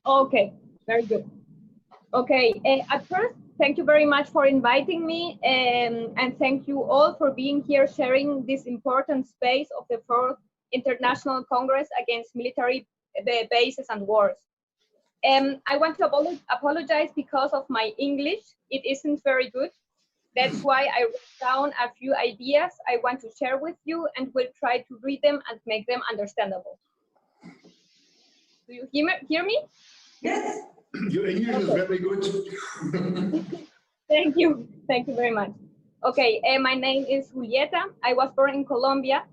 Okay, very good. Okay, at first, thank you very much for inviting me, and thank you all for being here sharing this important space of the Fourth International Congress Against Military Bases and Wars. I want to apologize because of my English. It isn't very good. That's why I wrote down a few ideas I want to share with you and will try to read them and make them understandable. Do you hear me? Yes. Your English is very good. Thank you. Thank you very much. Okay, my name is Julieta. I was born in Colombia,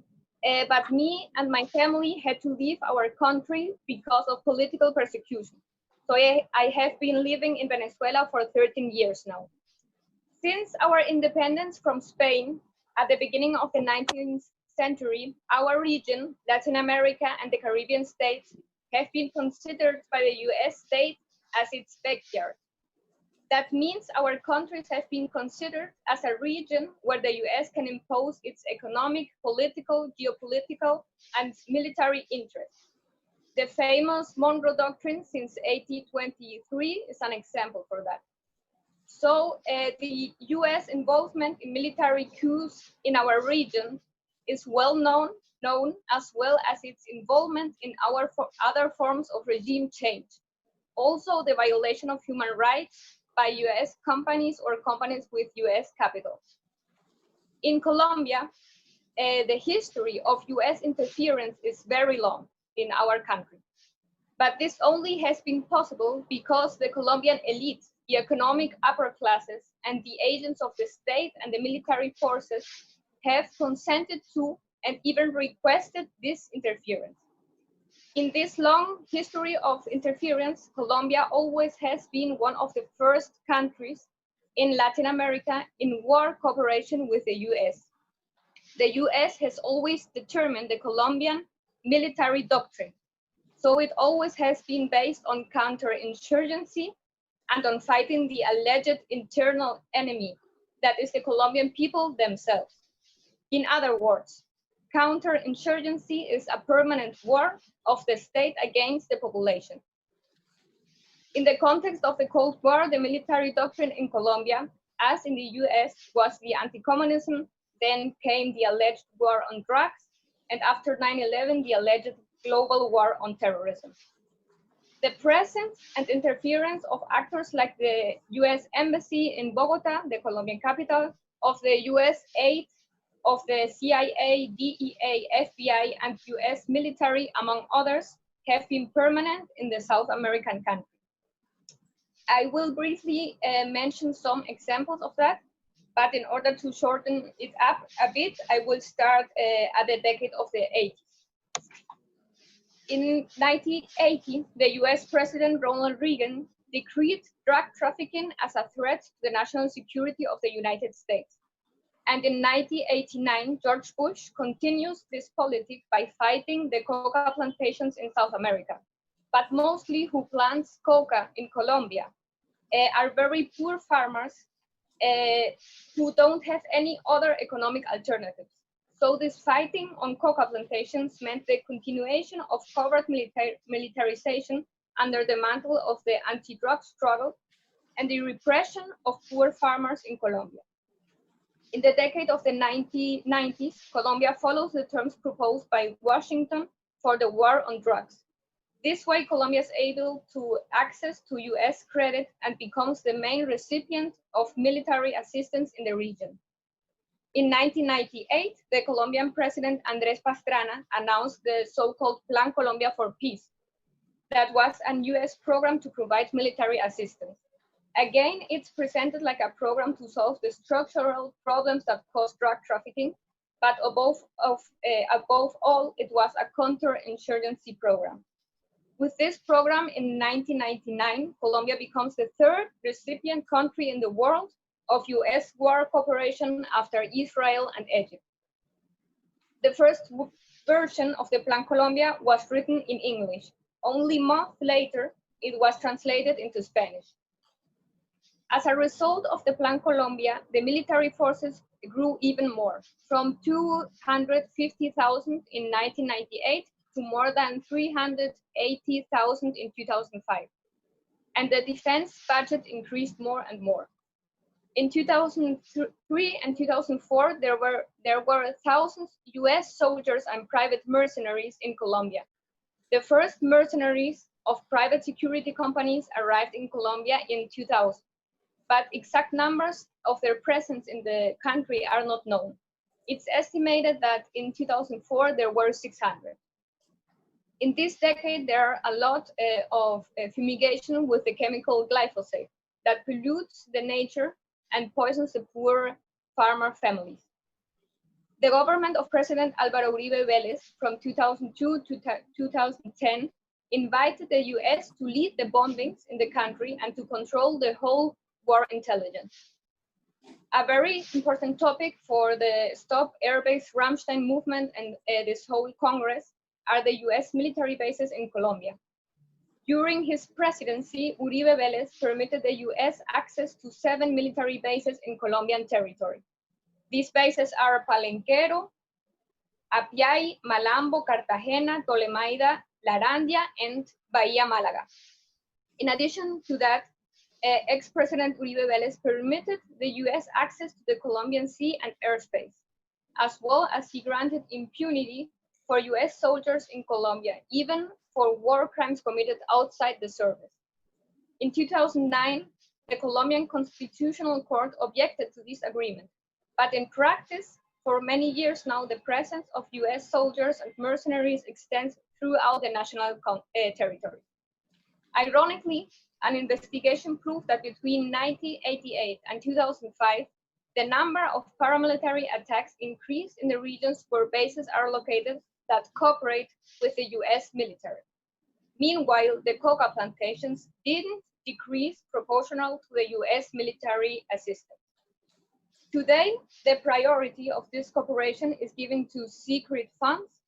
but me and my family had to leave our country because of political persecution. So I have been living in Venezuela for 13 years now. Since our independence from Spain at the beginning of the 19th century, our region, Latin America and the Caribbean states, have been considered by the US state as its backyard. That means our countries have been considered as a region where the US can impose its economic, political, geopolitical, and military interests. The famous Monroe Doctrine since 1823 is an example for that. So the US involvement in military coups in our region is well known as well as its involvement in our other forms of regime change. Also the violation of human rights by US companies or companies with US capital. In Colombia, the history of US interference is very long in our country. But this only has been possible because the Colombian elite, the economic upper classes, and the agents of the state and the military forces have consented to and even requested this interference. In this long history of interference, Colombia always has been one of the first countries in Latin America in war cooperation with the US. The US has always determined the Colombian military doctrine. So it always has been based on counterinsurgency and on fighting the alleged internal enemy, that is the Colombian people themselves. In other words, counterinsurgency is a permanent war of the state against the population. In the context of the Cold War, the military doctrine in Colombia, as in the US, was the anti-communism, then came the alleged war on drugs, and after 9/11, the alleged global war on terrorism. The presence and interference of actors like the US Embassy in Bogota, the Colombian capital, of the US aid, of the CIA, DEA, FBI, and US military, among others, have been permanent in the South American country. I will briefly mention some examples of that, but in order to shorten it up a bit, I will start at the decade of the 80s. In 1980, the US President Ronald Reagan decreed drug trafficking as a threat to the national security of the United States. And in 1989, George Bush continues this policy by fighting the coca plantations in South America. But mostly who plants coca in Colombia are very poor farmers who don't have any other economic alternatives. So this fighting on coca plantations meant the continuation of covert militarization under the mantle of the anti-drug struggle and the repression of poor farmers in Colombia. In the decade of the 1990s, Colombia follows the terms proposed by Washington for the war on drugs. This way, Colombia is able to access to US credit and becomes the main recipient of military assistance in the region. In 1998, the Colombian President Andrés Pastrana announced the so-called Plan Colombia for Peace. That was a US program to provide military assistance. Again, it's presented like a program to solve the structural problems that cause drug trafficking, but above all, it was a counterinsurgency program. With this program in 1999, Colombia becomes the third recipient country in the world of US war cooperation after Israel and Egypt. The first version of the Plan Colombia was written in English. Only a month later, it was translated into Spanish. As a result of the Plan Colombia, the military forces grew even more, from 250,000 in 1998 to more than 380,000 in 2005. and the defense budget increased more and more. In 2003 and 2004, there were thousands US soldiers and private mercenaries in Colombia. The first mercenaries of private security companies arrived in Colombia in 2000, but exact numbers of their presence in the country are not known. It's estimated that in 2004, there were 600. In this decade, there are a lot of fumigation with the chemical glyphosate that pollutes the nature and poisons the poor farmer families. The government of President Álvaro Uribe Vélez from 2002 to 2010 invited the US to lead the bombings in the country and to control the whole war intelligence. A very important topic for the Stop Airbase Rammstein movement and this whole Congress are the US military bases in Colombia. During his presidency, Uribe Vélez permitted the US access to 7 military bases in Colombian territory. These bases are Palenquero, Apiay, Malambo, Cartagena, Tolemaida, Larandia, and Bahía Málaga. In addition to that, ex-President Uribe Vélez permitted the US access to the Colombian sea and airspace, as well as he granted impunity for US soldiers in Colombia, even for war crimes committed outside the service. In 2009, the Colombian Constitutional Court objected to this agreement, but in practice, for many years now, the presence of US soldiers and mercenaries extends throughout the national territory. Ironically, an investigation proved that between 1988 and 2005, the number of paramilitary attacks increased in the regions where bases are located that cooperate with the US military. Meanwhile, the coca plantations didn't decrease proportional to the US military assistance. Today, the priority of this cooperation is given to secret funds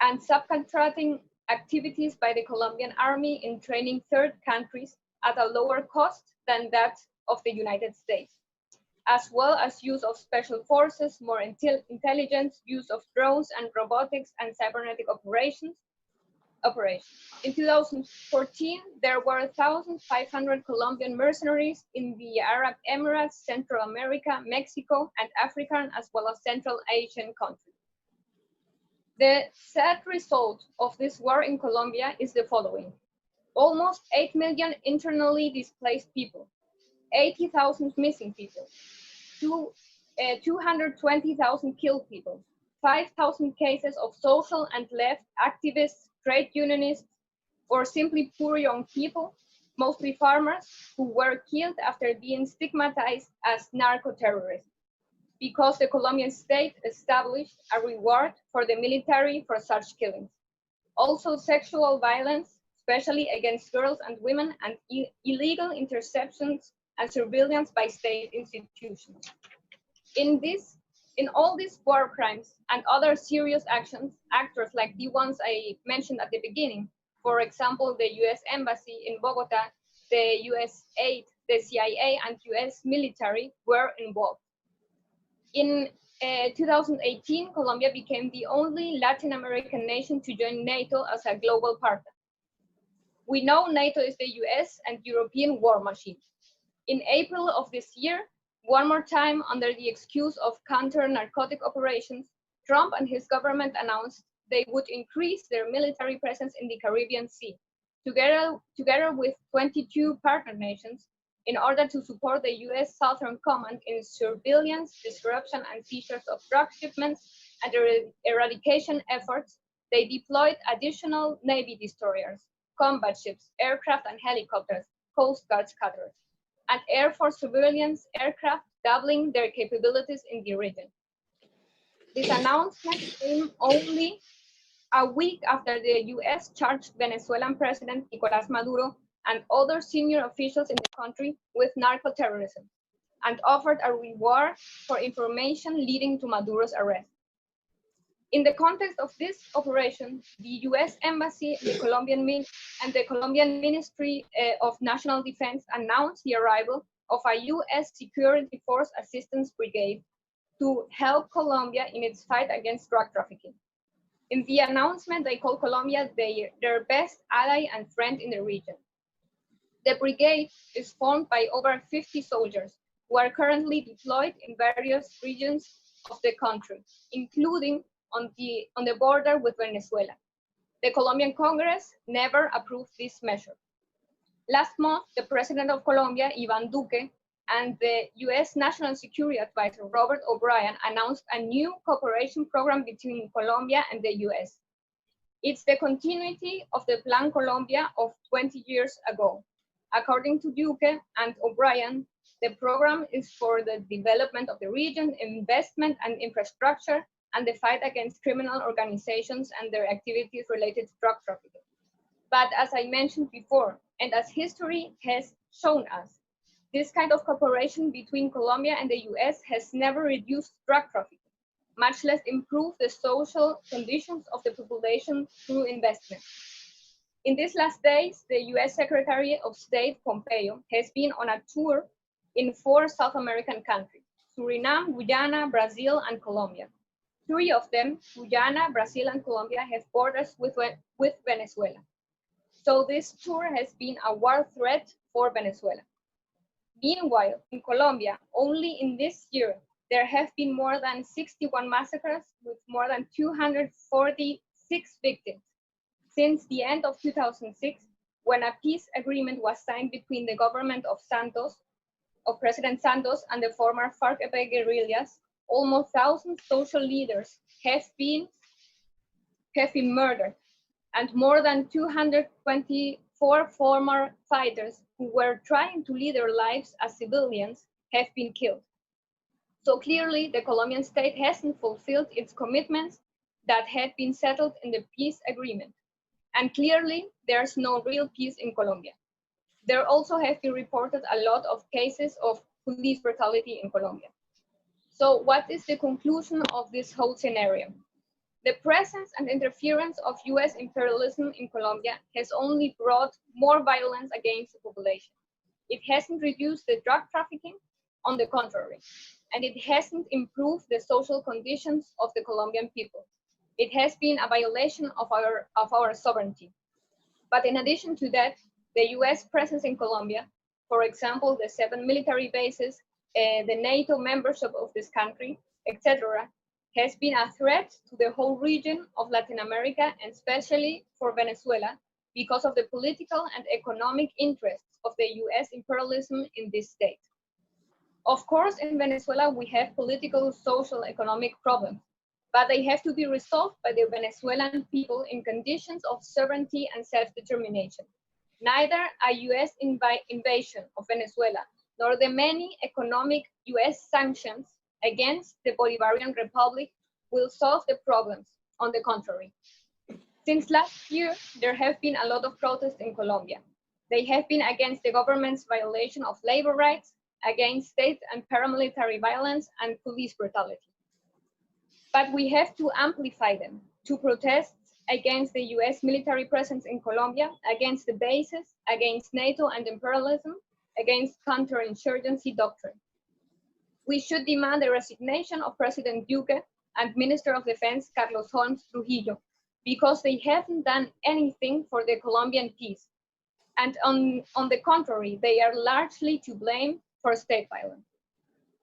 and subcontracting activities by the Colombian army in training third countries at a lower cost than that of the United States, as well as use of special forces, more intelligence, use of drones and robotics and cybernetic operations. In 2014, there were 1,500 Colombian mercenaries in the Arab Emirates, Central America, Mexico, and African, as well as Central Asian countries. The sad result of this war in Colombia is the following. Almost 8 million internally displaced people, 80,000 missing people, 220,000 killed people, 5,000 cases of social and left activists, trade unionists, or simply poor young people, mostly farmers, who were killed after being stigmatized as narco-terrorists, because the Colombian state established a reward for the military for such killings. Also, sexual violence, especially against girls and women, and illegal interceptions and surveillance by state institutions. In all these war crimes and other serious actors like the ones I mentioned at the beginning, for example, the US Embassy in Bogota, the US aid, the CIA, and US military were involved. In 2018, Colombia became the only Latin American nation to join NATO as a global partner. We know NATO is the US and European war machine. In April of this year, one more time, under the excuse of counter-narcotic operations, Trump and his government announced they would increase their military presence in the Caribbean Sea, together with 22 partner nations, in order to support the US Southern Command in surveillance, disruption, and seizures of drug shipments and eradication efforts. They deployed additional Navy destroyers, combat ships, aircraft and helicopters, Coast Guard cutters, and Air Force surveillance aircraft, doubling their capabilities in the region. This announcement came only a week after the US charged Venezuelan President Nicolás Maduro and other senior officials in the country with narco-terrorism, and offered a reward for information leading to Maduro's arrest. In the context of this operation, the US Embassy and the Colombian Ministry of National Defense announced the arrival of a US Security Force Assistance Brigade to help Colombia in its fight against drug trafficking. In the announcement, they called Colombia their best ally and friend in the region. The brigade is formed by over 50 soldiers who are currently deployed in various regions of the country, including on the border with Venezuela. The Colombian Congress never approved this measure. Last month, the President of Colombia, Iván Duque, and the US National Security Advisor, Robert O'Brien, announced a new cooperation program between Colombia and the US. It's the continuity of the Plan Colombia of 20 years ago. According to Duque and O'Brien, the program is for the development of the region, investment and infrastructure, and the fight against criminal organizations and their activities related to drug trafficking. But as I mentioned before, and as history has shown us, this kind of cooperation between Colombia and the US has never reduced drug trafficking, much less improved the social conditions of the population through investment. In these last days, the US Secretary of State, Pompeo, has been on a tour in 4 South American countries, Suriname, Guyana, Brazil, and Colombia. 3 of them, Guyana, Brazil, and Colombia, have borders with Venezuela. So this tour has been a war threat for Venezuela. Meanwhile, in Colombia, only in this year, there have been more than 61 massacres with more than 246 victims since the end of 2006, when a peace agreement was signed between the government of President Santos and the former FARC-EP guerrillas. Almost 1,000 social leaders have been murdered, and more than 224 former fighters who were trying to lead their lives as civilians have been killed. So clearly, the Colombian state hasn't fulfilled its commitments that had been settled in the peace agreement. And clearly, there's no real peace in Colombia. There also have been reported a lot of cases of police brutality in Colombia. So what is the conclusion of this whole scenario? The presence and interference of US imperialism in Colombia has only brought more violence against the population. It hasn't reduced the drug trafficking, on the contrary, and it hasn't improved the social conditions of the Colombian people. It has been a violation of our sovereignty. But in addition to that, the US presence in Colombia, for example, the 7 military bases, the NATO membership of this country, etc., has been a threat to the whole region of Latin America, and especially for Venezuela, because of the political and economic interests of the US imperialism in this state. Of course, in Venezuela, we have political, social, economic problems, but they have to be resolved by the Venezuelan people in conditions of sovereignty and self-determination. Neither a US invasion of Venezuela, nor the many economic US sanctions against the Bolivarian Republic will solve the problems. On the contrary. Since last year, there have been a lot of protests in Colombia. They have been against the government's violation of labor rights, against state and paramilitary violence and police brutality. But we have to amplify them to protest against the US military presence in Colombia, against the bases, against NATO and imperialism, against counterinsurgency doctrine. We should demand the resignation of President Duque and Minister of Defense Carlos Holmes Trujillo, because they haven't done anything for the Colombian peace. And on the contrary, they are largely to blame for state violence.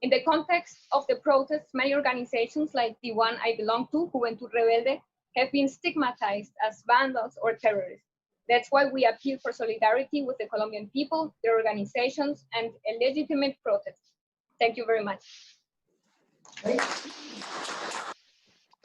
In the context of the protests, many organizations like the one I belong to, Juventud Rebelde, have been stigmatized as vandals or terrorists. That's why we appeal for solidarity with the Colombian people, their organizations, and a legitimate protest. Thank you very much. Thanks.